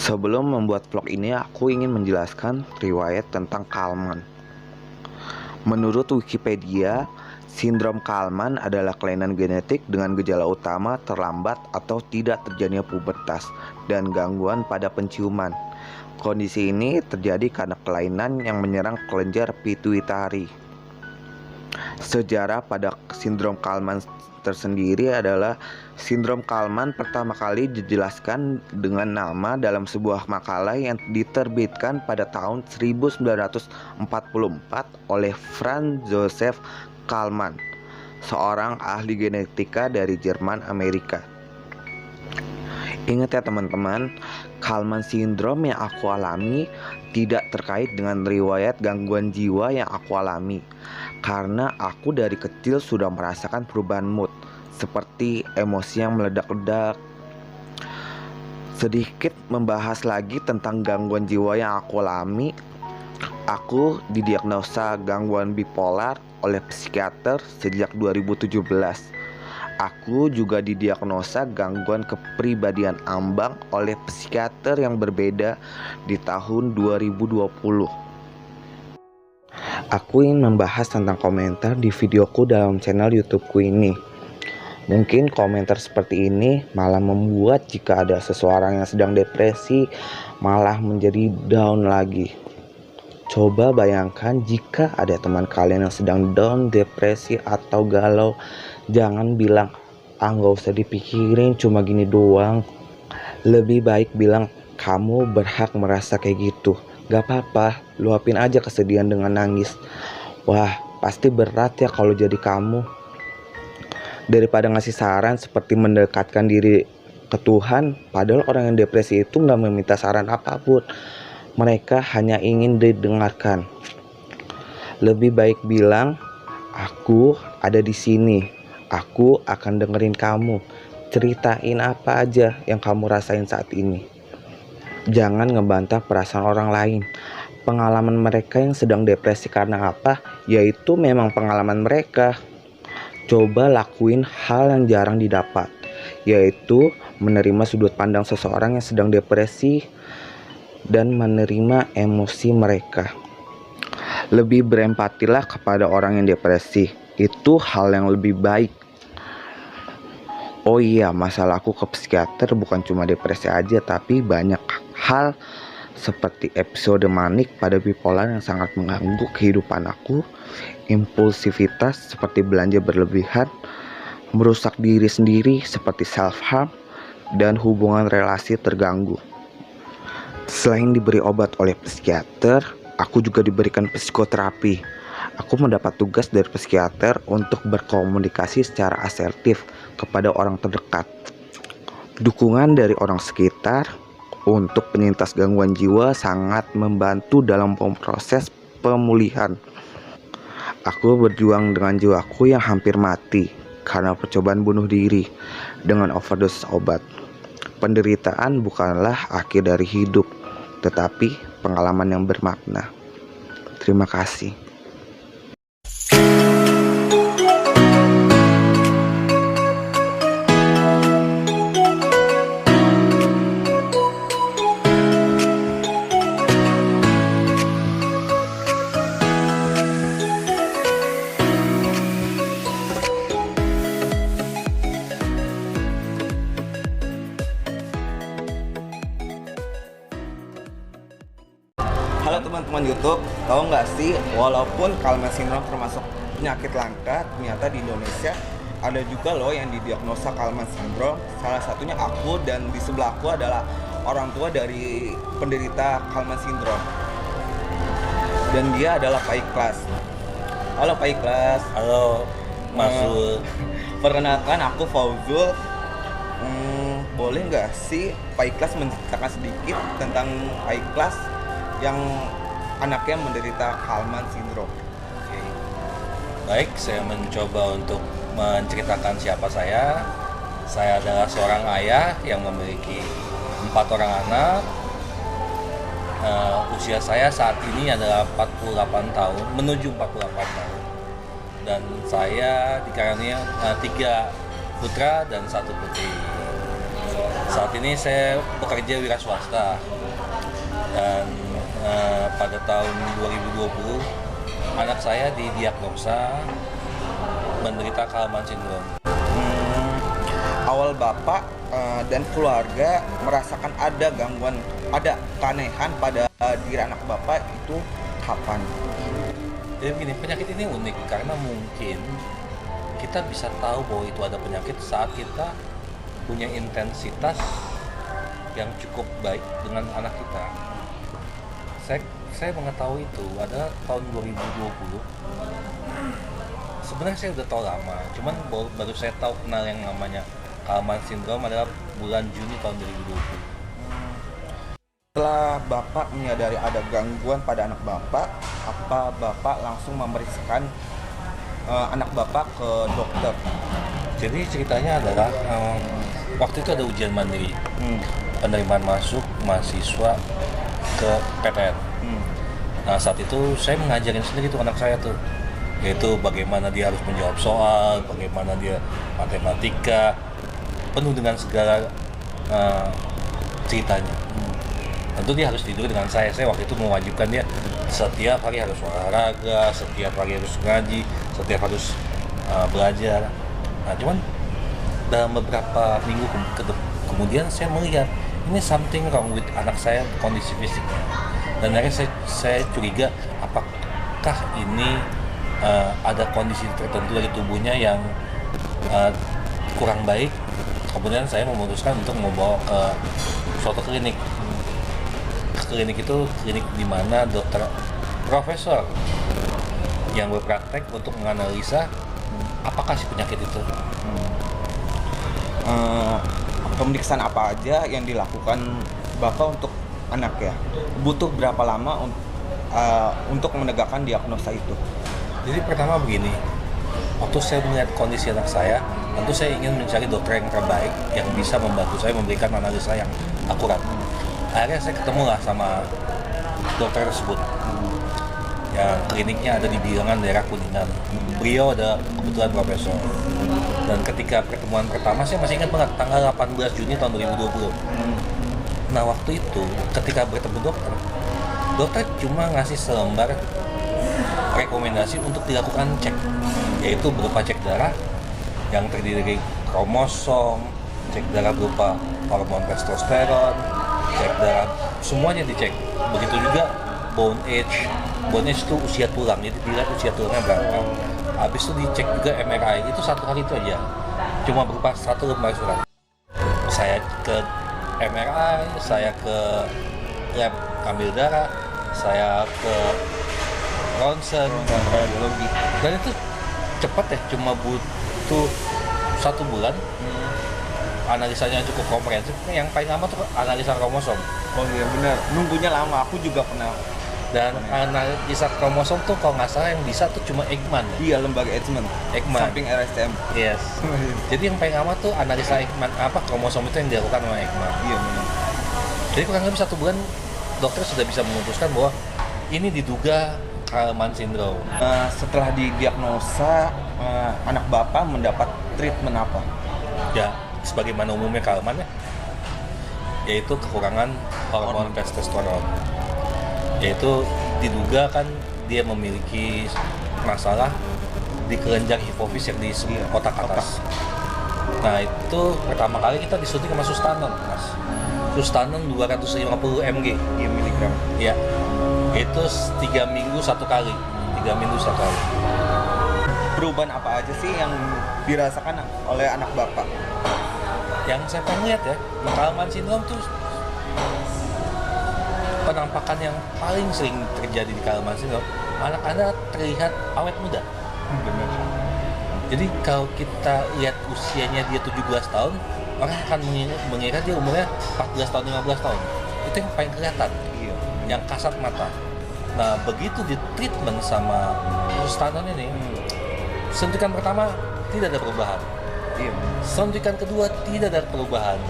Sebelum membuat vlog ini, aku ingin menjelaskan riwayat tentang Kallman. Menurut Wikipedia, sindrom Kallman adalah kelainan genetik dengan gejala utama terlambat atau tidak terjadinya pubertas dan gangguan pada penciuman. Kondisi ini terjadi karena kelainan yang menyerang kelenjar pituitari. Sejarah pada sindrom Kallman tersendiri adalah sindrom Kallman pertama kali dijelaskan dengan nama dalam sebuah makalah yang diterbitkan pada tahun 1944 oleh Franz Joseph Kallman, seorang ahli genetika dari Jerman Amerika. Ingat ya teman-teman, Kallman syndrome yang aku alami tidak terkait dengan riwayat gangguan jiwa yang aku alami, karena aku dari kecil sudah merasakan perubahan mood, seperti emosi yang meledak-ledak. Sedikit membahas lagi tentang gangguan jiwa yang aku alami. Aku didiagnosa gangguan bipolar oleh psikiater sejak 2017. Aku juga didiagnosa gangguan kepribadian ambang oleh psikiater yang berbeda di tahun 2020. Aku ingin membahas tentang komentar di videoku dalam channel YouTubeku ini. Mungkin komentar seperti ini malah membuat jika ada seseorang yang sedang depresi malah menjadi down lagi. Coba bayangkan jika ada teman kalian yang sedang down, depresi atau galau. Jangan bilang, gak usah dipikirin, cuma gini doang. Lebih baik bilang, kamu berhak merasa kayak gitu. Gak apa-apa, luapin aja kesedihan dengan nangis. Wah, pasti berat ya kalau jadi kamu. Daripada ngasih saran seperti mendekatkan diri ke Tuhan, padahal orang yang depresi itu gak meminta saran apapun. Mereka hanya ingin didengarkan. Lebih baik bilang, aku ada di sini. Aku akan dengerin kamu. Ceritain apa aja yang kamu rasain saat ini. Jangan ngebantah perasaan orang lain. Pengalaman mereka yang sedang depresi karena apa? Yaitu memang pengalaman mereka. Coba lakuin hal yang jarang didapat, yaitu menerima sudut pandang seseorang yang sedang depresi dan menerima emosi mereka. Lebih berempatilah kepada orang yang depresi. Itu hal yang lebih baik. Oh iya, masalahku ke psikiater bukan cuma depresi aja, tapi banyak hal seperti episode manik pada bipolar yang sangat mengganggu kehidupan aku, impulsivitas seperti belanja berlebihan, merusak diri sendiri seperti self-harm, dan hubungan relasi terganggu. Selain diberi obat oleh psikiater, aku juga diberikan psikoterapi. Aku mendapat tugas dari psikiater untuk berkomunikasi secara asertif kepada orang terdekat. Dukungan dari orang sekitar untuk penyintas gangguan jiwa sangat membantu dalam proses pemulihan. Aku berjuang dengan jiwaku yang hampir mati karena percobaan bunuh diri dengan overdose obat. Penderitaan bukanlah akhir dari hidup, tetapi pengalaman yang bermakna. Terima kasih. Halo teman-teman YouTube, tahu nggak sih, walaupun Kallman syndrome termasuk penyakit langka, ternyata di Indonesia ada juga loh yang didiagnosa Kallman syndrome. Salah satunya aku, dan di sebelah aku adalah orang tua dari penderita Kallman syndrome. Dan dia adalah Pak Ikhlas. Halo Pak Ikhlas. Halo Mas Zul. Perkenalkan, aku Fauzul. Boleh nggak sih Pak Ikhlas menceritakan sedikit tentang Pak Ikhlas yang anaknya menderita Kallman syndrome? Oke. Baik, saya mencoba untuk menceritakan siapa saya. Saya adalah seorang ayah yang memiliki 4 orang anak. Usia saya saat ini adalah 48 tahun, menuju 48 tahun. Dan saya dikaruniai 3 putra dan 1 putri. Saat ini saya bekerja wira swasta dan pada tahun 2020 anak saya didiagnosa menderita Kallman syndrome. Awal Bapak dan keluarga merasakan ada gangguan, ada keanehan pada diri anak Bapak itu kapan? Jadi begini, penyakit ini unik karena mungkin kita bisa tahu bahwa itu ada penyakit saat kita punya intensitas yang cukup baik dengan anak kita. Saya mengetahui itu adalah tahun 2020. Sebenarnya saya udah tahu lama, cuman baru saya tahu kenal yang namanya Kallman syndrome adalah bulan Juni tahun 2020. Setelah Bapak menyadari ada gangguan pada anak Bapak, apa Bapak langsung memeriksakan anak Bapak ke dokter? Jadi ceritanya adalah waktu itu ada ujian mandiri, penerimaan masuk mahasiswa ke PTN. Nah saat itu saya mengajarin sendiri tuh anak saya tuh, yaitu bagaimana dia harus menjawab soal, bagaimana dia matematika, penuh dengan segala ceritanya. Tentu dia harus tidur dengan saya waktu itu mewajibkan dia setiap hari harus olahraga, setiap hari harus ngaji, setiap harus belajar. Nah cuman dalam beberapa minggu kemudian saya melihat ini something wrong with anak saya, kondisi fisiknya. Dan akhirnya saya curiga apakah ini ada kondisi tertentu dari tubuhnya yang kurang baik. Kemudian saya memutuskan untuk membawa ke suatu klinik. Klinik itu klinik di mana dokter profesor yang berpraktek untuk menganalisa apakah si penyakit itu. Pemeriksaan apa aja yang dilakukan Bapak untuk anak ya? Butuh berapa lama untuk menegakkan diagnosa itu? Jadi pertama begini, waktu saya melihat kondisi anak saya, tentu saya ingin mencari dokter yang terbaik yang bisa membantu saya memberikan analisa yang akurat. Akhirnya saya ketemulah sama dokter tersebut yang kliniknya ada di Bilangan, daerah Kuningan. Beliau ada kebetulan profesor. Dan ketika pertemuan pertama saya masih ingat banget tanggal 18 Juni tahun 2020. Nah waktu itu ketika bertemu dokter cuma ngasih selembar rekomendasi untuk dilakukan cek, yaitu berupa cek darah yang terdiri dari kromosom, cek darah berupa hormon testosteron, cek darah, semuanya dicek. Begitu juga bone age itu usia tulang, jadi dilihat usia tulangnya berapa. Habis itu dicek juga MRI, itu satu kali itu aja, cuma berupa satu lembar surat. Saya ke MRI, saya ke lab ambil darah, saya ke ronsen, radiologi, dan itu cepat ya, cuma butuh 1 bulan. Analisanya cukup komprehensif. Yang paling lama tuh analisa kromosom. Oh iya benar, nunggunya lama. Aku juga pernah. Dan analisa kromosom tuh kalau nggak salah yang bisa tuh cuma Ekman. Iya, lembaga Ekman. Samping RSCM. Yes. Jadi yang paling lama tuh analisa Ekman kromosom itu yang dilakukan sama Ekman. Iya benar. Jadi kurang lebih 1 bulan dokter sudah bisa memutuskan bahwa ini diduga Kallman syndrome. Setelah didiagnosa, anak Bapak mendapat treatment apa? Ya, sebagaimana umumnya Kallman ya, yaitu kekurangan hormon testosteron. Yaitu diduga kan dia memiliki masalah di kelenjar hipofis yang di otak atas. Nah itu pertama kali kita disuntik sama Sustanon, Mas. Sustanon 250 mg miligram. Ya, itu 3 minggu 1 kali. 3 minggu 1 kali. Perubahan apa aja sih yang dirasakan oleh anak Bapak? Yang saya pernah lihat ya, Kallman syndrome tuh penampakan yang paling sering terjadi di Kallman syndrome, anak-anak terlihat awet muda. Benar. Jadi kalau kita lihat usianya dia 17 tahun, orang akan mengira dia umurnya 14 tahun, 15 tahun. Itu yang paling kelihatan, yang kasat mata. Nah begitu di treatment sama Sustanon ini, suntikan pertama tidak ada perubahan. Suntikan kedua tidak ada perubahan.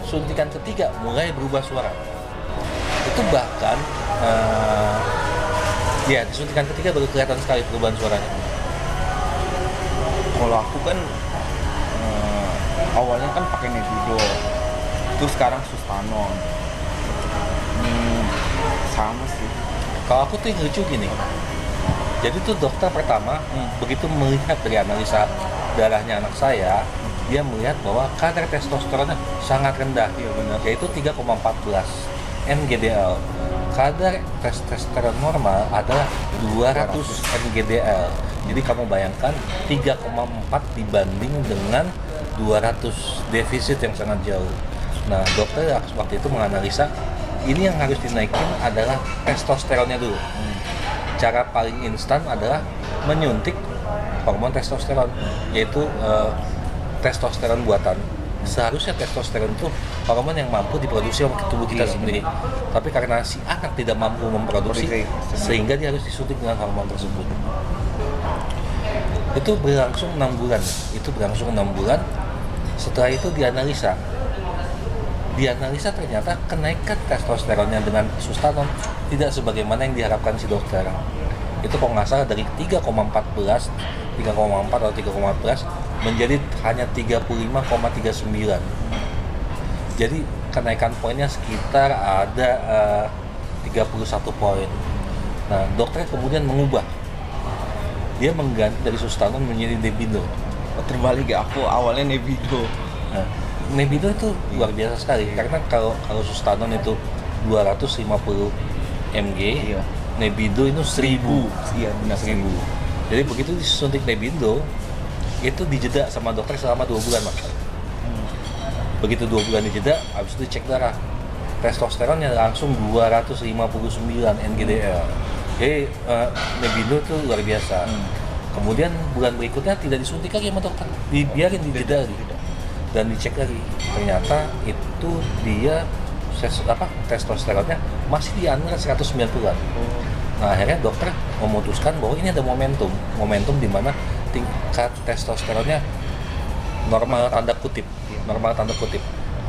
Suntikan ketiga mulai berubah suara. Itu bahkan ya di suntikan ketiga baru kelihatan sekali perubahan suaranya. Kalau aku kan awalnya kan pakai Nebudo, terus sekarang Sustanon. Sama sih. Kalau aku tuh yang lucu gini. Jadi tuh dokter pertama begitu melihat dari analisa darahnya anak saya, dia melihat bahwa kadar testosteronnya sangat rendah, yaitu 3,14 mgdl. Kadar testosteron normal adalah 200 mgdl. Jadi kamu bayangkan 3,4 dibanding dengan 200, defisit yang sangat jauh. Nah, dokter waktu itu menganalisa ini yang harus dinaikin adalah testosteronnya dulu. Cara paling instan adalah menyuntik hormon testosteron, yaitu testosteron buatan. Seharusnya testosteron itu hormon yang mampu diproduksi oleh tubuh kita sendiri. Tapi karena si anak tidak mampu memproduksi, sehingga dia harus disuntik dengan hormon tersebut. Itu berlangsung 6 bulan. Setelah itu dianalisa ternyata kenaikan testosteronnya dengan Sustanon tidak sebagaimana yang diharapkan si dokter. Itu kalau nggak salah dari 3,4 atau 3,14 menjadi hanya 35,39. Jadi kenaikan poinnya sekitar ada 31 poin. Nah, dokter kemudian mengubah. Dia mengganti dari Sustanon menjadi Nebido. Terbalik ya, aku awalnya Nebido. Nah, Nebido itu luar biasa sekali karena kalau Sustanon itu 250 mg, Nebido itu 1000. Iya, benar 1000. Jadi begitu disuntik Nebido, itu dijeda sama dokter selama 2 bulan, Mas. Begitu 2 bulan dijeda, habis itu cek darah. Testosteronnya langsung 259 mgdl. Jadi Nebido itu luar biasa. Kemudian bulan berikutnya tidak disuntik lagi sama dokter, dibiarin dijeda lagi. Dan dicek lagi, ternyata itu dia testosteronnya masih di antara 190-an. Nah, akhirnya dokter memutuskan bahwa ini ada momentum di mana tingkat testosteronnya normal tanda kutip.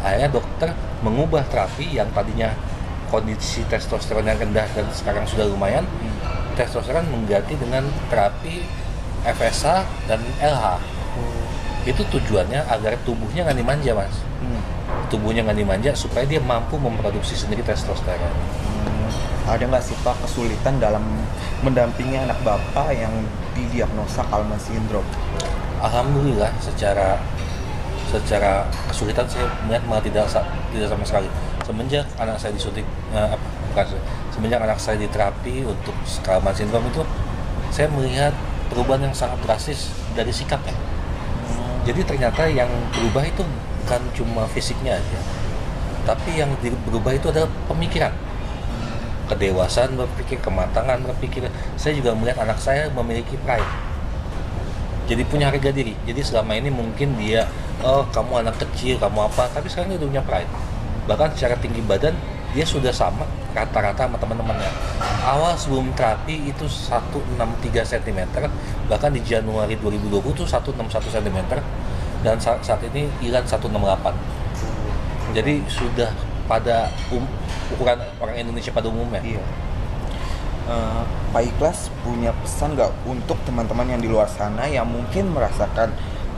Akhirnya dokter mengubah terapi yang tadinya kondisi testosteron yang rendah dan sekarang sudah lumayan, testosteron mengganti dengan terapi FSH dan LH. Itu tujuannya agar tubuhnya nggak dimanja, Mas. Tubuhnya nggak dimanja supaya dia mampu memproduksi sendiri testosteron. Ada nggak sih Pak kesulitan dalam mendampingi anak Bapak yang didiagnosa Kallmann syndrome? Alhamdulillah secara kesulitan saya melihat malah tidak sama sekali. Semenjak anak saya disuntik semenjak anak saya diterapi untuk Kallmann syndrome itu, saya melihat perubahan yang sangat drastis dari sikapnya. Jadi ternyata yang berubah itu bukan cuma fisiknya aja, tapi yang berubah itu adalah pemikiran, kedewasaan berpikir, kematangan berpikir. Saya juga melihat anak saya memiliki pride, jadi punya harga diri. Jadi selama ini mungkin dia, oh kamu anak kecil, kamu apa, tapi sekarang dia udah punya pride. Bahkan secara tinggi badan dia sudah sama rata-rata sama teman-temannya. Awal sebelum terapi itu 163 cm, bahkan di Januari 2020 itu 161 cm, dan saat ini Ilan 168. Jadi sudah pada ukuran orang Indonesia pada umumnya. Iya. Pak Ikhlas punya pesan nggak untuk teman-teman yang di luar sana yang mungkin merasakan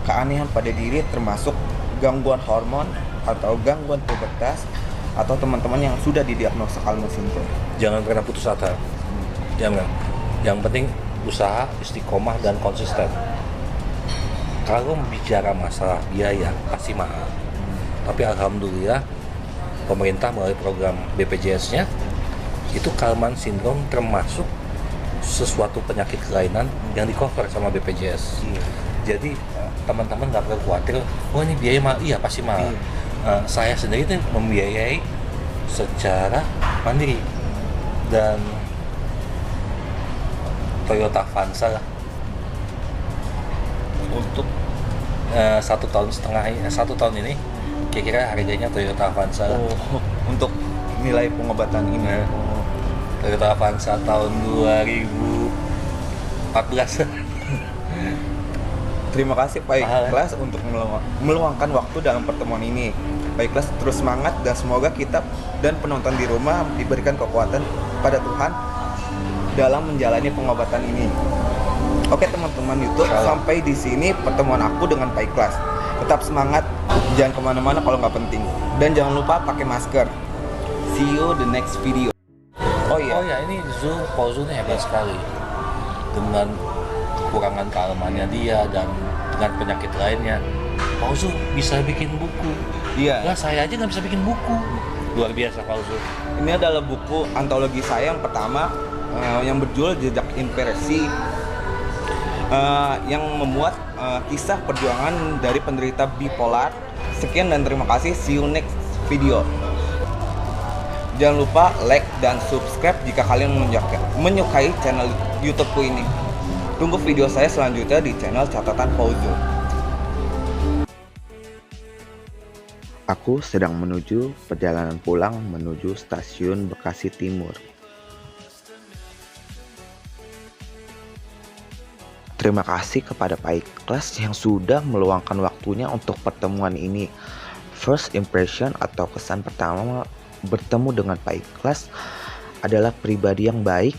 keanehan pada diri, termasuk gangguan hormon atau gangguan pubertas, atau teman-teman yang sudah didiagnosa Kallmann syndrome? Jangan pernah putus asa. Jangan. Yang penting usaha, istiqomah, dan konsisten. Kalau bicara masalah biaya pasti mahal. Tapi alhamdulillah pemerintah melalui program BPJS-nya itu Kallmann syndrome termasuk sesuatu penyakit kelainan yang di-cover sama BPJS. Jadi teman-teman nggak perlu khawatir, oh ini biaya mahal. Iya pasti mahal. Saya sendiri itu membiayai secara mandiri, dan Toyota Avanza lah untuk 1 tahun ini kira-kira harganya Toyota Avanza lah. Untuk nilai pengobatan ini. Toyota Avanza tahun 2014. Terima kasih Pak Ikhlas untuk meluangkan waktu dalam pertemuan ini. Pak Ikhlas terus semangat, dan semoga kita dan penonton di rumah diberikan kekuatan pada Tuhan dalam menjalani pengobatan ini. Oke teman-teman YouTube, sampai di sini pertemuan aku dengan Pak Ikhlas. Tetap semangat, Jangan kemana-mana kalau nggak penting. Dan jangan lupa pakai masker. See you the next video. Oh ya, ini Pauzu ini hebat sekali. Dengan kekurangan kealmannya dia dan dengan penyakit lainnya, Pauzu bisa bikin buku. Iya. Lah saya aja nggak bisa bikin buku. Luar biasa Pauzu. Ini adalah buku antologi saya yang pertama yang berjudul Jejak Impresi, yang memuat kisah perjuangan dari penderita bipolar. Sekian dan terima kasih. See you next video. Jangan lupa like dan subscribe jika kalian menyukai channel YouTubeku ini. Tunggu video saya selanjutnya di channel Catatan Pauzu. Aku sedang menuju perjalanan pulang menuju stasiun Bekasi Timur. Terima kasih kepada Pak Ikhlas yang sudah meluangkan waktunya untuk pertemuan ini. First impression atau kesan pertama bertemu dengan Pak Ikhlas adalah pribadi yang baik,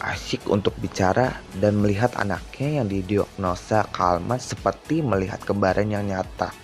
asyik untuk bicara, dan melihat anaknya yang didiagnosa Khalmat seperti melihat kembaran yang nyata.